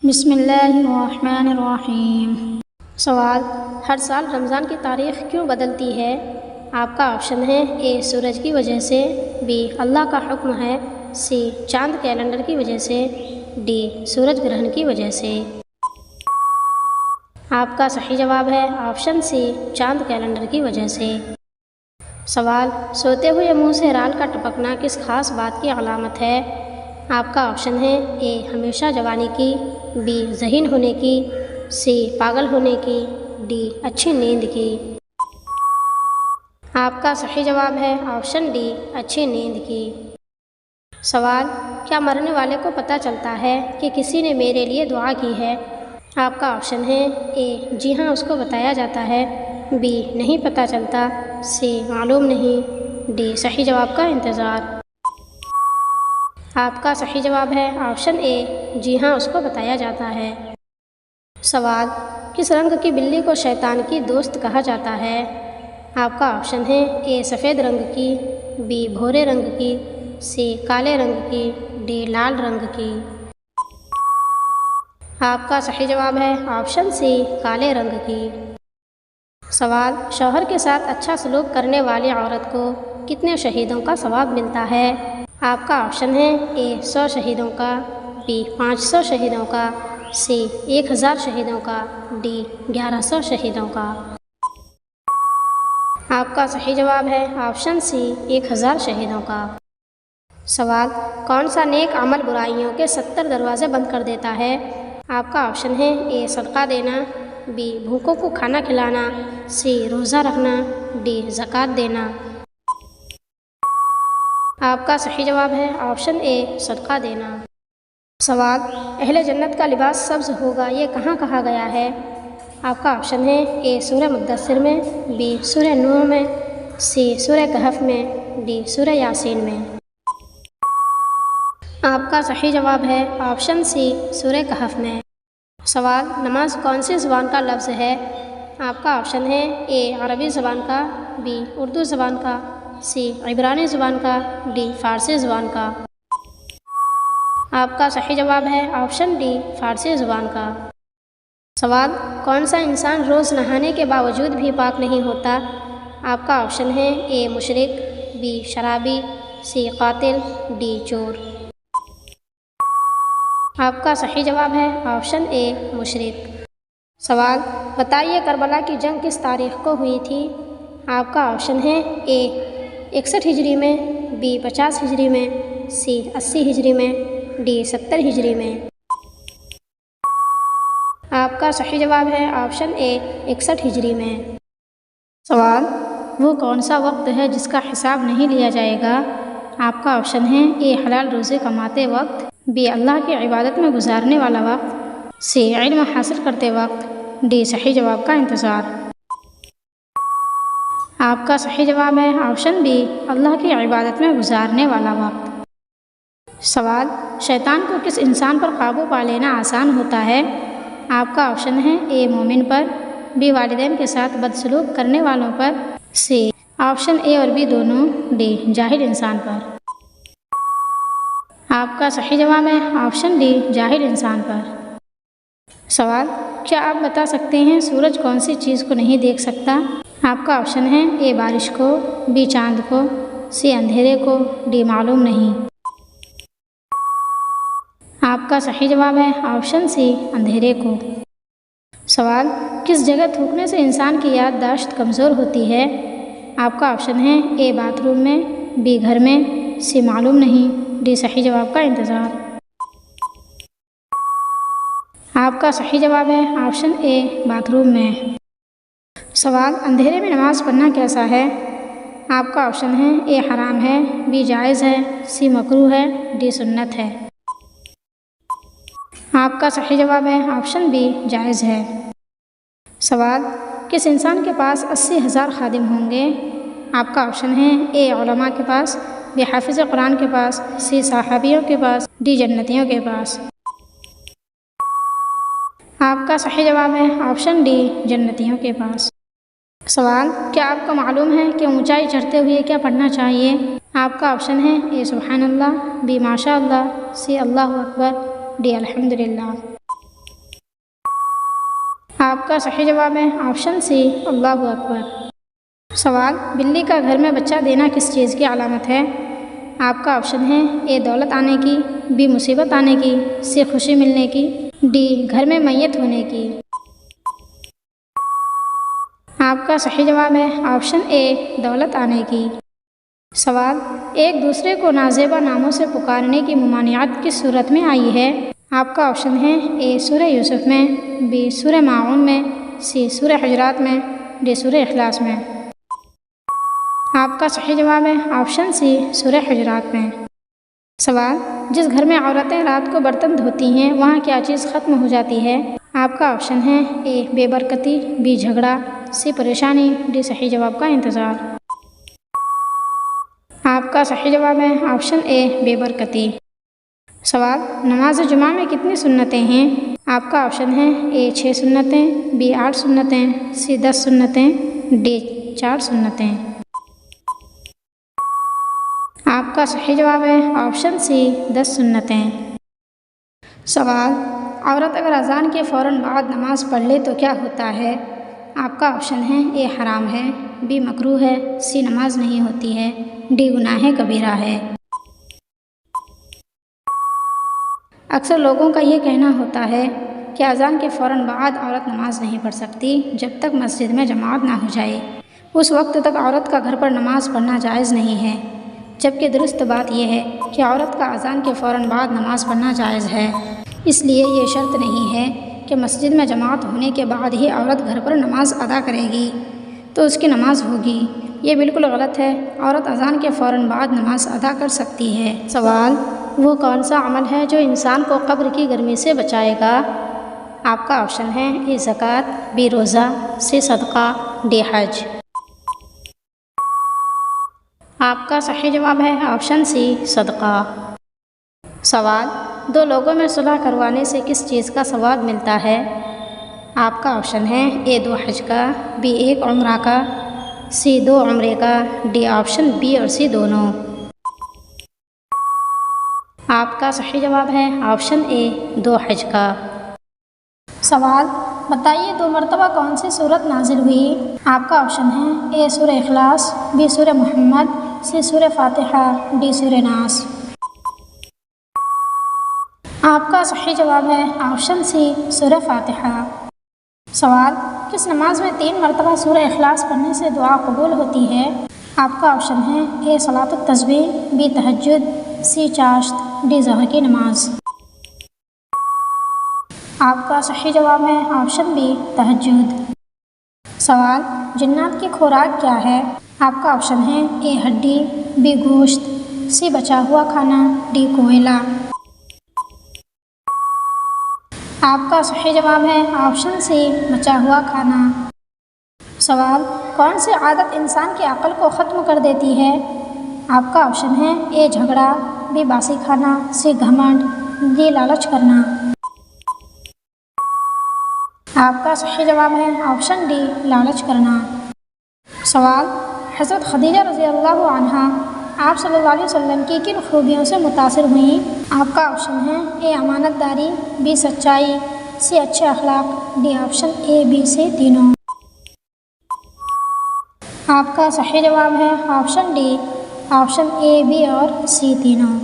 بسم اللہ الرحمن الرحیم۔ سوال: ہر سال رمضان کی تاریخ کیوں بدلتی ہے؟ آپ کا آپشن ہے: اے سورج کی وجہ سے، بی اللہ کا حکم ہے، سی چاند کیلنڈر کی وجہ سے، ڈی سورج گرہن کی وجہ سے۔ آپ کا صحیح جواب ہے آپشن سی چاند کیلنڈر کی وجہ سے۔ سوال: سوتے ہوئے منہ سے رال کا ٹپکنا کس خاص بات کی علامت ہے؟ آپ کا آپشن ہے: اے ہمیشہ جوانی کی، بی ذہین ہونے کی، سی پاگل ہونے کی، ڈی اچھی نیند کی۔ آپ کا صحیح جواب ہے آپشن ڈی اچھی نیند کی۔ سوال: کیا مرنے والے کو پتہ چلتا ہے کہ کسی نے میرے لیے دعا کی ہے؟ آپ کا آپشن ہے: اے جی ہاں، اس کو بتایا جاتا ہے، بی نہیں پتہ چلتا، سی معلوم نہیں، ڈی صحیح جواب کا انتظار۔ آپ کا صحیح جواب ہے آپشن اے جی ہاں، اس کو بتایا جاتا ہے۔ سوال: کس رنگ کی بلی کو شیطان کی دوست کہا جاتا ہے؟ آپ کا آپشن ہے: اے سفید رنگ کی، بی بھورے رنگ کی، سی کالے رنگ کی، ڈی لال رنگ کی۔ آپ کا صحیح جواب ہے آپشن سی کالے رنگ کی۔ سوال: شوہر کے ساتھ اچھا سلوک کرنے والی عورت کو کتنے شہیدوں کا ثواب ملتا ہے؟ آپ کا آپشن ہے: اے 100 شہیدوں کا، بی 500 شہیدوں کا، سی 1000 شہیدوں کا، ڈی 1100 شہیدوں کا۔ آپ کا صحیح جواب ہے آپشن سی 1000 شہیدوں کا۔ سوال: کون سا نیک عمل برائیوں کے 70 دروازے بند کر دیتا ہے؟ آپ کا آپشن ہے: اے صدقہ دینا، بی بھوکوں کو کھانا کھلانا، سی روزہ رکھنا، ڈی زکوٰۃ دینا۔ آپ کا صحیح جواب ہے آپشن اے صدقہ دینا۔ سوال: اہل جنت کا لباس سبز ہوگا، یہ کہاں کہا گیا ہے؟ آپ کا آپشن ہے: اے سورہ مدثر میں، بی سورہ نوح میں، سی سورہ کہف میں، ڈی سورہ یاسین میں۔ آپ کا صحیح جواب ہے آپشن سی سورہ کہف میں۔ سوال: نماز کون سی زبان کا لفظ ہے؟ آپ کا آپشن ہے: اے عربی زبان کا، بی اردو زبان کا، سی عبرانی زبان کا، ڈی فارسی زبان کا۔ آپ کا صحیح جواب ہے آپشن ڈی فارسی زبان کا۔ سوال: کون سا انسان روز نہانے کے باوجود بھی پاک نہیں ہوتا؟ آپ کا آپشن ہے: اے مشرک، بی شرابی، سی قاتل، ڈی چور۔ آپ کا صحیح جواب ہے آپشن اے مشرک۔ سوال: بتائیے کربلا کی جنگ کس تاریخ کو ہوئی تھی؟ آپ کا آپشن ہے: اے 61 ہجری میں، بی 50 ہجری میں، سی 80 ہجری میں، ڈی 70 ہجری میں۔ آپ کا صحیح جواب ہے آپشن اے 61 ہجری میں۔ سوال: وہ کون سا وقت ہے جس کا حساب نہیں لیا جائے گا؟ آپ کا آپشن ہے: اے حلال روزی کماتے وقت، بی اللہ کی عبادت میں گزارنے والا وقت، سی علم حاصل کرتے وقت، ڈی صحیح جواب کا انتظار۔ آپ کا صحیح جواب ہے آپشن بی اللہ کی عبادت میں گزارنے والا وقت۔ سوال: شیطان کو کس انسان پر قابو پا لینا آسان ہوتا ہے؟ آپ کا آپشن ہے: اے مومن پر، بی والدین کے ساتھ بدسلوک کرنے والوں پر، سی آپشن اے اور بی دونوں، ڈی جاہل انسان پر۔ آپ کا صحیح جواب ہے آپشن ڈی جاہل انسان پر۔ سوال: کیا آپ بتا سکتے ہیں سورج کون سی چیز کو نہیں دیکھ سکتا؟ آپ کا آپشن ہے: اے بارش کو، بی چاند کو، سی اندھیرے کو، ڈی معلوم نہیں۔ آپ کا صحیح جواب ہے آپشن سی اندھیرے کو۔ سوال: کس جگہ تھوکنے سے انسان کی یادداشت کمزور ہوتی ہے؟ آپ کا آپشن ہے: اے باتھ روم میں، بی گھر میں، سی معلوم نہیں، ڈی صحیح جواب کا انتظار۔ آپ کا صحیح جواب ہے آپشن اے باتھ روم میں۔ سوال: اندھیرے میں نماز پڑھنا کیسا ہے؟ آپ کا آپشن ہے: اے حرام ہے، بی جائز ہے، سی مکروہ ہے، ڈی سنت ہے۔ آپ کا صحیح جواب ہے آپشن بی جائز ہے۔ سوال: کس انسان کے پاس 80,000 خادم ہوں گے؟ آپ کا آپشن ہے: اے علماء کے پاس، بی حافظ قرآن کے پاس، سی صحابیوں کے پاس، ڈی جنتیوں کے پاس۔ آپ کا صحیح جواب ہے آپشن ڈی جنتیوں کے پاس۔ سوال: کیا آپ کو معلوم ہے کہ اونچائی چڑھتے ہوئے کیا پڑھنا چاہیے؟ آپ کا آپشن ہے: اے سبحان اللہ، بی ماشاء اللہ، سی اللہ اکبر، ڈی الحمدللہ۔ آپ کا صحیح جواب ہے آپشن سی اللہ اکبر۔ سوال، بلی کا گھر میں بچہ دینا کس چیز کی علامت ہے؟ آپ کا آپشن ہے اے دولت آنے کی، بی مصیبت آنے کی، سی خوشی ملنے کی، ڈی گھر میں میت ہونے کی۔ آپ کا صحیح جواب ہے آپشن اے دولت آنے کی۔ سوال، ایک دوسرے کو نازیبا ناموں سے پکارنے کی ممانعت کس صورت میں آئی ہے؟ آپ کا آپشن ہے اے سورہ یوسف میں، بی سورہ ماعون میں، سی سورہ حجرات میں، ڈی سورہ اخلاص میں۔ آپ کا صحیح جواب ہے آپشن سی سورہ حجرات میں۔ سوال، جس گھر میں عورتیں رات کو برتن دھوتی ہیں وہاں کیا چیز ختم ہو جاتی ہے؟ آپ کا آپشن ہے اے بے برکتی، بی جھگڑا، سی پریشانی، ڈی صحیح جواب کا انتظار۔ آپ کا صحیح جواب ہے آپشن اے بے برکتی۔ سوال، نماز جمعہ میں کتنی سنتیں ہیں؟ آپ کا آپشن ہے اے 6 سنتیں، بی 8 سنتیں، سی 10 سنتیں، ڈی 4 سنتیں۔ آپ کا صحیح جواب ہے آپشن سی 10 سنتیں۔ سوال، عورت اگر اذان کے فوراً بعد نماز پڑھ لے تو کیا ہوتا ہے؟ آپ کا آپشن ہے اے حرام ہے، بی مکروہ ہے، سی نماز نہیں ہوتی ہے، ڈی گناہ کبیرہ ہے۔ اکثر لوگوں کا یہ کہنا ہوتا ہے کہ اذان کے فوراً بعد عورت نماز نہیں پڑھ سکتی جب تک مسجد میں جماعت نہ ہو جائے، اس وقت تک عورت کا گھر پر نماز پڑھنا جائز نہیں ہے، جبکہ درست بات یہ ہے کہ عورت کا اذان کے فوراً بعد نماز پڑھنا جائز ہے، اس لیے یہ شرط نہیں ہے کہ مسجد میں جماعت ہونے کے بعد ہی عورت گھر پر نماز ادا کرے گی تو اس کی نماز ہوگی۔ یہ بالکل غلط ہے، عورت اذان کے فوراً بعد نماز ادا کر سکتی ہے۔ سوال، وہ کون سا عمل ہے جو انسان کو قبر کی گرمی سے بچائے گا؟ آپ کا آپشن ہے اے زکوٰۃ، بی روزہ، سی صدقہ، ڈی حج۔ آپ کا صحیح جواب ہے آپشن سی صدقہ۔ سوال، 2 لوگوں میں صلح کروانے سے کس چیز کا ثواب ملتا ہے؟ آپ کا آپشن ہے اے 2 حج کا، بی 1 عمرہ کا، سی 2 عمرے کا، ڈی آپشن بی اور سی دونوں۔ آپ کا صحیح جواب ہے آپشن اے 2 حج کا۔ سوال، بتائیے 2 مرتبہ کون سی سورت نازل ہوئی؟ آپ کا آپشن ہے اے سورہ اخلاص، بی سورہ محمد، سی سورہ فاتحہ، ڈی سورہ ناس۔ آپ کا صحیح جواب ہے آپشن سی سورہ فاتحہ۔ سوال، کس نماز میں 3 مرتبہ سورہ اخلاص پڑھنے سے دعا قبول ہوتی ہے؟ آپ کا آپشن ہے اے صلاۃ التسبیح، بی تہجد، سی چاشت، ڈی ظہر کی نماز۔ آپ کا صحیح جواب ہے آپشن بی تہجد۔ سوال، جنات کی خوراک کیا ہے؟ آپ کا آپشن ہے اے ہڈی، بی گوشت، سی بچا ہوا کھانا، ڈی کوئلہ۔ آپ کا صحیح جواب ہے آپشن سی بچا ہوا کھانا۔ سوال، کون سی عادت انسان کی عقل کو ختم کر دیتی ہے؟ آپ کا آپشن ہے اے جھگڑا، بی باسی کھانا، سی گھمنڈ، ڈی لالچ کرنا۔ آپ کا صحیح جواب ہے آپشن ڈی لالچ کرنا۔ سوال، حضرت خدیجہ رضی اللہ عنہا آپ صلی اللہ علیہ وسلم کی کن خوبیوں سے متاثر ہوئیں؟ آپ کا آپشن ہے اے امانت داری، بی سچائی، سی اچھے اخلاق، D option A B C تینوں۔ آپ کا صحیح جواب ہے option D, option A B اور سی تینوں۔